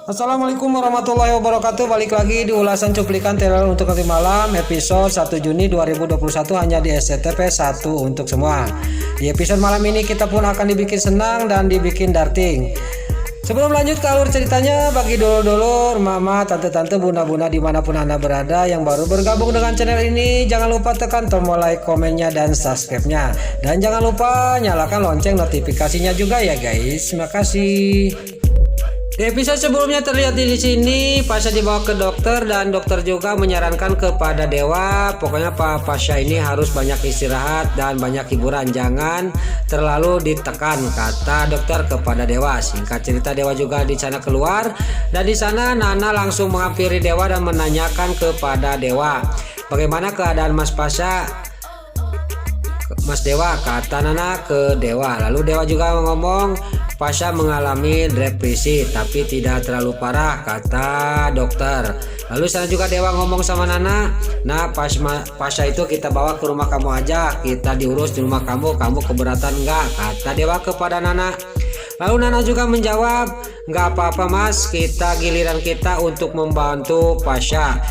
Assalamualaikum warahmatullahi wabarakatuh. Balik lagi di ulasan cuplikan teror untuk nanti malam episode 1 Juni 2021 hanya di SCTV 1 untuk semua. Di episode malam ini kita pun akan dibikin senang dan dibikin darting. Sebelum lanjut ke alur ceritanya, bagi dulur-dulur, mama, tante-tante, bunda-bunda dimanapun anda berada yang baru bergabung dengan channel ini, jangan lupa tekan tombol like, komennya, dan subscribe-nya. Dan jangan lupa nyalakan lonceng notifikasinya juga ya guys. Terima kasih. Di episode sebelumnya terlihat di sini Pasha dibawa ke dokter dan dokter juga menyarankan kepada Dewa, pokoknya Pak Pasha ini harus banyak istirahat dan banyak hiburan, jangan terlalu ditekan, kata dokter kepada Dewa. Singkat cerita Dewa juga di sana keluar dan di sana Nana langsung menghampiri Dewa dan menanyakan kepada Dewa, bagaimana keadaan Mas Pasha? Mas Dewa, kata Nana ke Dewa. Lalu Dewa juga ngomong Pasha mengalami depresi tapi tidak terlalu parah, kata dokter. Lalu sana juga Dewa ngomong sama Nana, nah Pasha itu kita bawa ke rumah kamu aja, kita diurus di rumah kamu keberatan enggak, kata Dewa kepada Nana. Lalu Nana juga menjawab, nggak apa-apa mas, kita giliran kita untuk membantu Pasha.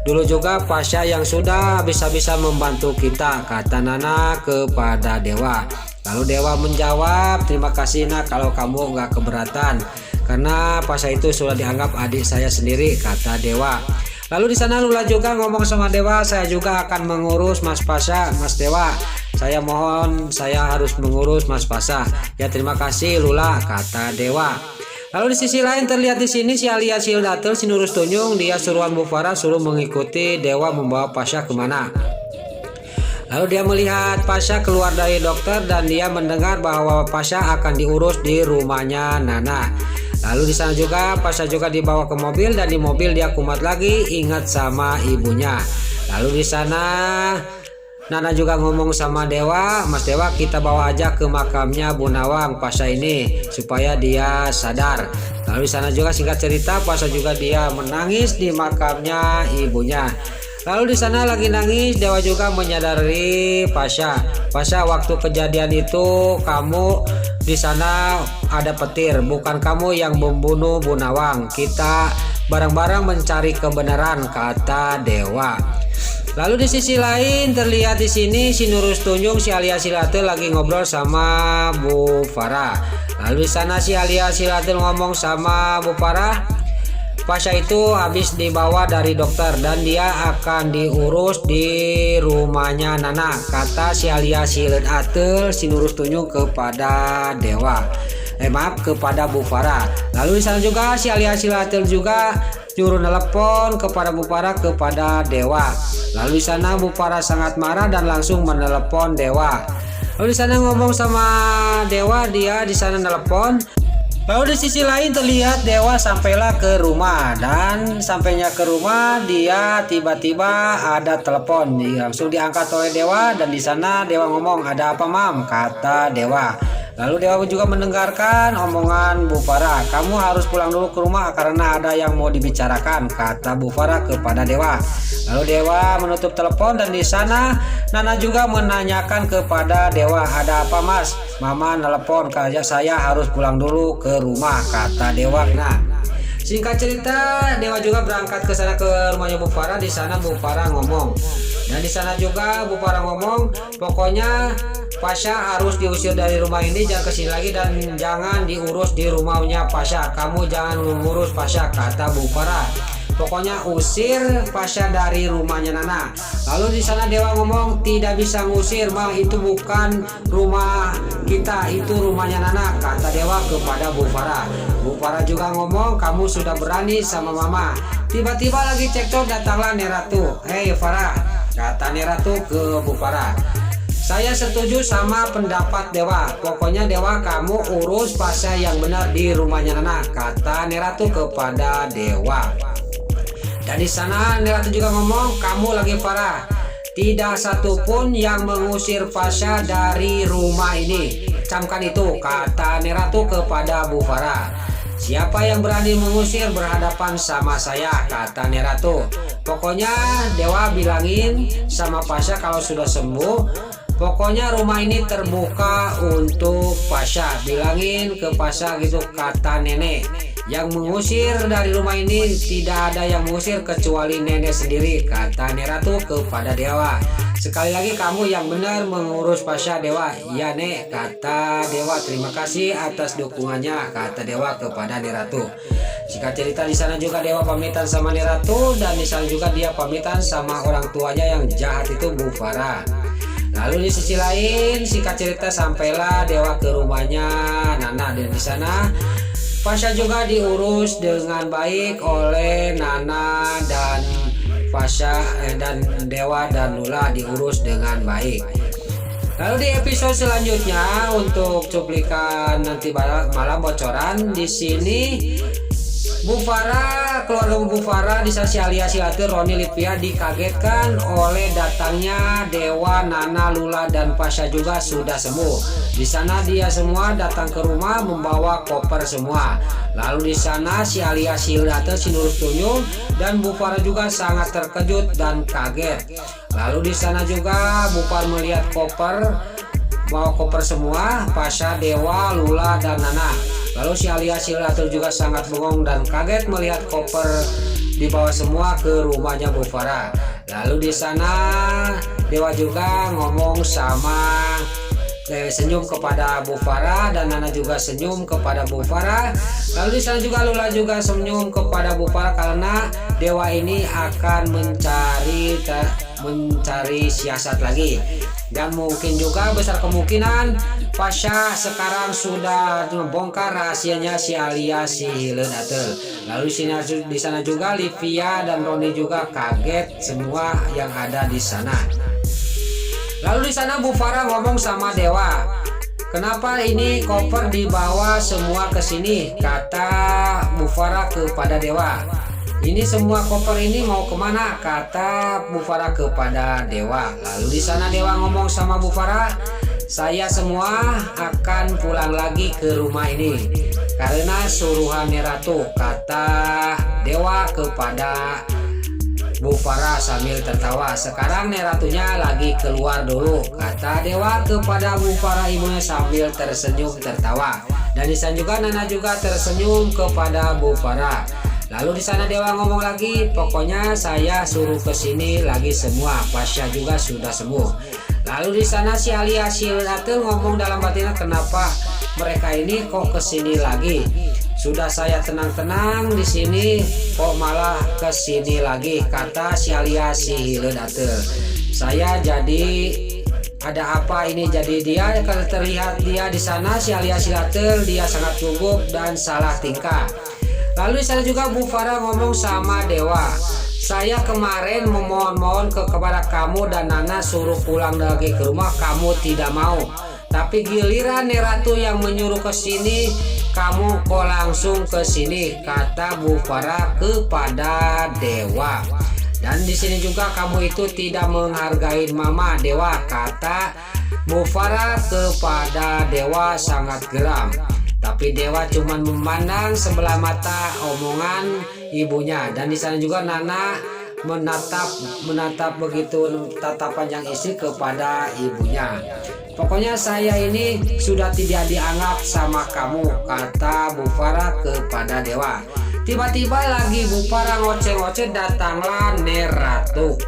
Dulu juga Pasha yang sudah bisa-bisa membantu kita, kata Nana kepada Dewa. Lalu Dewa menjawab, terima kasih nak kalau kamu nggak keberatan, karena Pasha itu sudah dianggap adik saya sendiri, kata Dewa. Lalu di sana Lula juga ngomong sama Dewa, saya juga akan mengurus Mas Pasha, Mas Dewa. Saya mohon, saya harus mengurus Mas Pasha. Ya terima kasih Lula, kata Dewa. Lalu di sisi lain terlihat di sini si Alia Sildatel, si Nurus Tunjung, dia suruhan Bu Farah suruh mengikuti Dewa membawa Pasha kemana. Lalu dia melihat Pasha keluar dari dokter dan dia mendengar bahwa Pasha akan diurus di rumahnya Nana. Lalu di sana juga Pasha juga dibawa ke mobil dan di mobil dia kumat lagi ingat sama ibunya. Lalu di sana Nana juga ngomong sama Dewa, Mas Dewa kita bawa aja ke makamnya Bu Nawang Pasha ini supaya dia sadar. Lalu di sana juga singkat cerita Pasha juga dia menangis di makamnya ibunya. Lalu di sana lagi nangis Dewa juga menyadari Pasha, waktu kejadian itu kamu di sana ada petir, bukan kamu yang membunuh Bu Nawang. Kita bareng-bareng mencari kebenaran, kata Dewa. Lalu di sisi lain terlihat di sini si Nurus Tunjung, si Alia Sildatel lagi ngobrol sama Bu Farah. Lalu di sana si Alia Sildatel ngomong sama Bu Farah, Pasha itu habis dibawa dari dokter dan dia akan diurus di rumahnya Nana, kata si Alia Sildatel, si Nurus Tunjung kepada Dewa. Kepada Bu Farah. Lalu di sana juga si Alia Sildatel juga nyuruh telepon kepada Bu Farah kepada Dewa. Lalu di sana Bu Farah sangat marah dan langsung menelepon Dewa. Lalu di sana ngomong sama Dewa, dia di sana telepon. Lalu di sisi lain terlihat Dewa sampailah ke rumah dan sampainya ke rumah dia tiba-tiba ada telepon, langsung diangkat oleh Dewa dan di sana Dewa ngomong, ada apa mam, kata Dewa. Lalu Dewa juga mendengarkan omongan Bu Farah, kamu harus pulang dulu ke rumah karena ada yang mau dibicarakan, kata Bu Farah kepada Dewa. Lalu Dewa menutup telepon dan di sana Nana juga menanyakan kepada Dewa, ada apa mas? Mama nelpon kayak saya harus pulang dulu ke rumah, kata Dewa. Nah, singkat cerita Dewa juga berangkat ke sana ke rumahnya Bu Farah. Di sana Bu Farah ngomong dan di sana juga Bu Farah ngomong, pokoknya Pasha harus diusir dari rumah ini, jangan kesini lagi dan jangan diurus di rumahnya Pasha. Kamu jangan mengurus Pasha, kata Bu Farah. Pokoknya usir Pasha dari rumahnya Nana. Lalu di sana Dewa ngomong, tidak bisa ngusir mah, itu bukan rumah kita, itu rumahnya Nana, kata Dewa kepada Bu Farah. Bu Farah juga ngomong, kamu sudah berani sama mama. Tiba-tiba lagi cekcok datanglah Neratu. Hei Farah, kata Neratu ke Bu Farah, saya setuju sama pendapat Dewa. Pokoknya Dewa kamu urus Pasha yang benar di rumahnya Nana, kata Neratu kepada Dewa. Dan di sana Neratu juga ngomong, kamu lagi Farah, tidak satupun yang mengusir Pasha dari rumah ini. Camkan itu, kata Neratu kepada Bu Farah. Siapa yang berani mengusir berhadapan sama saya, kata Neratu. Pokoknya Dewa bilangin sama Pasha kalau sudah sembuh Pokoknya rumah ini terbuka untuk Pasha. Bilangin ke Pasha gitu, kata nenek. Yang mengusir dari rumah ini tidak ada yang mengusir kecuali nenek sendiri, kata Neratu kepada Dewa. Sekali lagi kamu yang benar mengurus Pasha, Dewa. Ya Nek, kata Dewa. Terima kasih atas dukungannya, kata Dewa kepada Neratu. Singkat cerita di sana juga Dewa pamitan sama Neratu, dan di sana juga dia pamitan sama orang tuanya yang jahat itu Bu Farah. Lalu di sisi lain singkat cerita sampailah Dewa ke rumahnya Nana, dan di sana Pasha juga diurus dengan baik oleh Nana dan Pasha dan Dewa dan Lula diurus dengan baik. Lalu di episode selanjutnya untuk cuplikan nanti malam bocoran di sini Bu Farah, keluarga Bu Farah di sisi alias Silatur, Roni, Livia dikagetkan oleh datangnya Dewa, Nana, Lula dan Pasha juga sudah sembuh. Di sana dia semua datang ke rumah membawa koper semua. Lalu di sana si alias Silatur, si Nurus Tuyul dan Bu Farah juga sangat terkejut dan kaget. Lalu di sana juga Bu Farah melihat koper, bawa koper semua, Pasha, Dewa, Lula dan Nana. Lalu si alias Silatur juga sangat bengong dan kaget melihat koper dibawa semua ke rumahnya Bu Farah. Lalu di sana Dewa juga ngomong sama senyum kepada Bu Farah, dan Nana juga senyum kepada Bu Farah. Lalu di sana juga Lula juga senyum kepada Bu Farah karena Dewa ini akan mencari siasat lagi. Dan mungkin juga besar kemungkinan Pasha sekarang sudah membongkar rahasianya si alias si Hileun Ateul. Lalu di sana juga Livia dan Roni juga kaget semua yang ada di sana. Lalu di sana Bu Farah ngomong sama Dewa, kenapa ini koper dibawa semua ke sini? Kata Bu Farah kepada Dewa. Ini semua koper ini mau kemana? Kata Bu Farah kepada Dewa. Lalu di sana Dewa ngomong sama Bu Farah, saya semua akan pulang lagi ke rumah ini karena suruhan Neratu, kata Dewa kepada Bu Farah sambil tertawa. Sekarang Neratunya lagi keluar dulu, kata Dewa kepada Bu Farah ibunya sambil tersenyum tertawa. Dan di sana juga Nana juga tersenyum kepada Bu Farah. Lalu di sana Dewa ngomong lagi, pokoknya saya suruh ke sini lagi semua. Pasha juga sudah sembuh. Lalu di sana si alias Silatur ngomong dalam batinnya, kenapa mereka ini kok ke sini lagi? Sudah saya tenang-tenang di sini, kok malah ke sini lagi? Kata si alias Silatur. Saya jadi ada apa ini? Jadi dia kalau terlihat dia di sana si alias Silatur dia sangat gugup dan salah tingkah. Lalu di sana juga Bu Farah ngomong sama Dewa, saya kemarin memohon-mohon kepada kamu dan Nana suruh pulang lagi ke rumah, kamu tidak mau. Tapi giliran Neratu yang menyuruh ke sini, kamu kok langsung ke sini, kata Bu Farah kepada Dewa. Dan di sini juga kamu itu tidak menghargai Mama, Dewa, kata Bu Farah kepada Dewa sangat geram. Tapi Dewa cuma memandang sebelah mata omongan ibunya. Dan di sana juga Nana menatap begitu tatapan yang isi kepada ibunya. Pokoknya saya ini sudah tidak dianggap sama kamu, kata Bu Farah kepada Dewa. Tiba-tiba lagi Bu Farah ngoceh-ngoceh datanglah Neratu.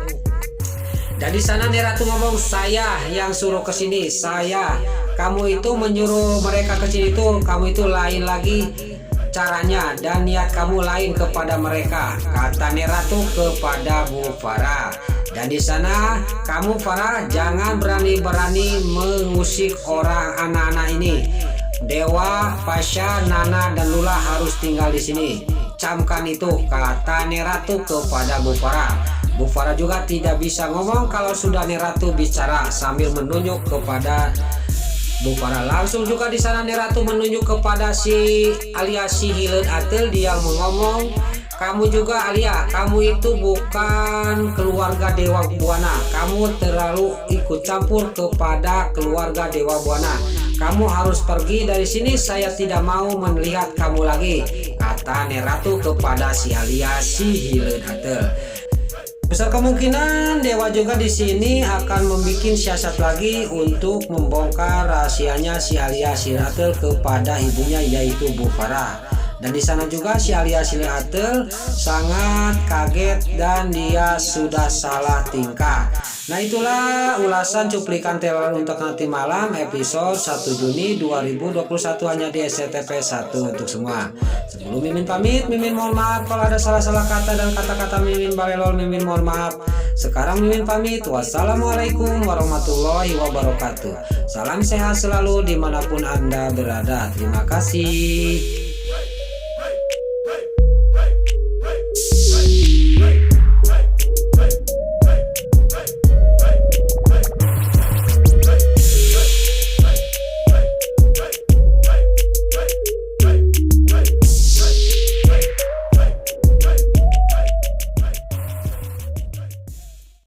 Dan di sana Neratu ngomong, saya yang suruh ke sini, saya. Kamu itu menyuruh mereka ke sini itu, kamu itu lain lagi caranya dan niat kamu lain kepada mereka, kata Neratu kepada Bu Farah. Dan di sana kamu Farah jangan berani-berani mengusik orang anak-anak ini. Dewa, Pasha, Nana dan Lula harus tinggal di sini. Camkan itu, kata Neratu kepada Bu Farah. Bu Farah juga tidak bisa ngomong kalau sudah Neratu bicara sambil menunjuk kepada Bu Farah. Langsung juga di sana Neratu menunjuk kepada si alias si Hileun Ateul, dia ngomong, kamu juga Alia, kamu itu bukan keluarga Dewa Buana, kamu terlalu ikut campur kepada keluarga Dewa Buana. Kamu harus pergi dari sini, saya tidak mau melihat kamu lagi, kata Neratu kepada si alias si Hileun Ateul. Besar kemungkinan Dewa juga di sini akan membuat siasat lagi untuk membongkar rahasianya si Alia Shiratel kepada ibunya yaitu Bu Farah. Dan di sana juga si Alia Shiratel sangat kaget dan dia sudah salah tingkah. Nah, itulah ulasan cuplikan teror untuk nanti malam episode 1 Juni 2021 hanya di SCTV 1 untuk semua. Sebelum Mimin pamit, Mimin mohon maaf kalau ada salah-salah kata dan kata-kata Mimin balelol, Mimin mohon maaf. Sekarang Mimin pamit. Wassalamualaikum warahmatullahi wabarakatuh. Salam sehat selalu dimanapun Anda berada. Terima kasih.